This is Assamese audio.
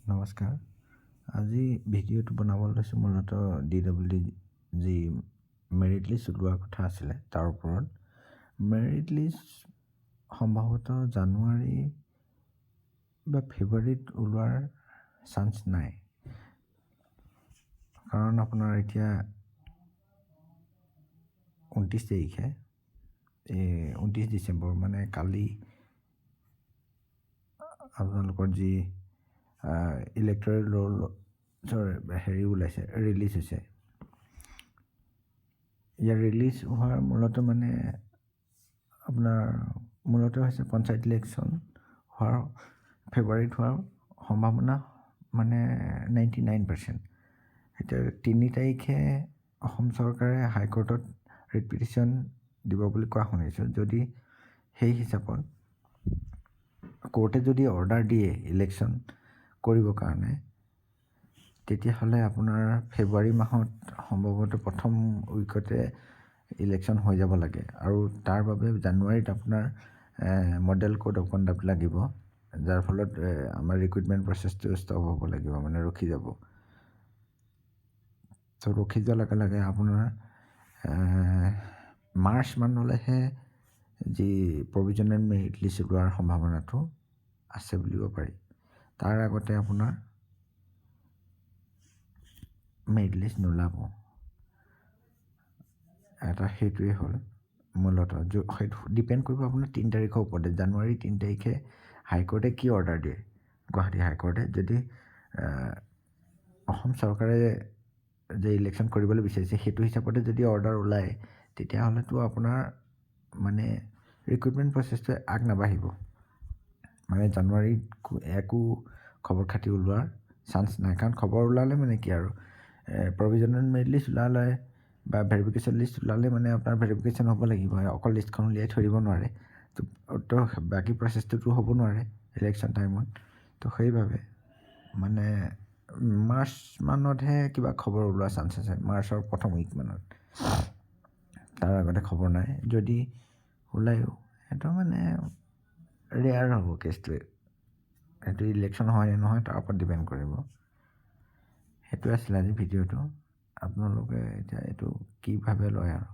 নমস্কাৰ। আজি ভিডিঅ'টো বনাবলৈ লৈছোঁ মূলতঃ DWD যি মেৰিট লিষ্ট ওলোৱাৰ কথা আছিলে তাৰ ওপৰত। মেৰিট লিষ্ট সম্ভৱতঃ জানুৱাৰী বা ফেব্ৰুৱাৰীত ওলোৱাৰ চান্স নাই, কাৰণ আপোনাৰ এতিয়া 29 তাৰিখে 29 ডিচেম্বৰ মানে কালি আপোনালোকৰ যি ইলেক্টৰেল ৰোল ওলাইছে, ৰিলিজ হৈছে। ইয়াৰ ৰিলিজ হোৱাৰ মূলতঃ মানে আপোনাৰ হৈছে পঞ্চায়ত ইলেকশ্যন হোৱাৰ ফেব্ৰুৱাৰীত হোৱাৰ সম্ভাৱনা মানে 99%। এতিয়া 3 তাৰিখে অসম চৰকাৰে হাইকোৰ্টত ৰিট পিটিশ্যন দিব বুলি কোৱা শুনিছোঁ। যদি সেই হিচাপত কোৰ্টে যদি অৰ্ডাৰ দিয়ে ইলেকশ্যন কৰিবৰ কাৰণে, তেতিয়াহ'লে আপোনাৰ ফেব্ৰুৱাৰী মাহত সম্ভৱতঃ প্ৰথম উইকতে ইলেকশ্যন হৈ যাব লাগে, আৰু তাৰ বাবে জানুৱাৰীত আপোনাৰ মডেল কোড অফ কণ্ডাক্ট লাগিব, যাৰ ফলত আমাৰ ৰিক্ৰুইটমেণ্ট প্ৰচেছটো ষ্টপ হ'ব লাগিব, মানে ৰখি যাব। ত' ৰখি যোৱাৰ লগে লগে আপোনাৰ মাৰ্চ মানলৈহে যি প্ৰভিজনেল মেৰিট লিষ্ট ওলোৱাৰ সম্ভাৱনাটো আছে বুলিব পাৰি। তাৰ আগতে আপোনাৰ মেৰিট লিষ্ট নোলাব। এটা সেইটোৱে হ'ল মূলতঃ সেইটো ডিপেণ্ড কৰিব আপোনাৰ 3 তাৰিখৰ ওপৰতে। জানুৱাৰী 3 তাৰিখে হাইকোৰ্টে কি অৰ্ডাৰ দিয়ে, গুৱাহাটী হাইকোৰ্টে যদি অসম চৰকাৰে যে ইলেকশ্যন কৰিবলৈ বিচাৰিছে সেইটো হিচাপতে যদি অৰ্ডাৰ ওলায়, তেতিয়াহ'লেতো আপোনাৰ মানে ৰিক্ৰুইটমেণ্ট প্ৰচেছটো আগ নাবাঢ়িব। মানে জানুৱাৰীত একো খবৰ খাতি ওলোৱাৰ চান্স নাই, কাৰণ খবৰ ওলালে মানে কি আৰু প্ৰভিজনেল মেৰিট লিষ্ট ওলালে বা ভেৰিফিকেশ্যন লিষ্ট ওলালে মানে আপোনাৰ ভেৰিফিকেশ্যন হ'ব লাগিব, অকল লিষ্টখন উলিয়াই থৈ দিব নোৱাৰে। তো বাকী প্ৰচেছটোতো হ'ব নোৱাৰে ইলেকশ্যন টাইমত। তো সেইবাবে মানে মাৰ্চ মানতহে কিবা খবৰ ওলোৱাৰ চান্স আছে, মাৰ্চৰ প্ৰথম উইক মানত। তাৰ আগতে খবৰ নাই। যদি ওলায়ো সেইটো মানে ৰেয়াৰ হ'ব কেছটোৱে। সেইটো ইলেকশ্যন হয় নে নহয় তাৰ ওপৰত ডিপেণ্ড কৰিব। সেইটোৱে আছিলে আজি ভিডিঅ'টো। আপোনালোকে এতিয়া এইটো কি ভাবে লয় আৰু।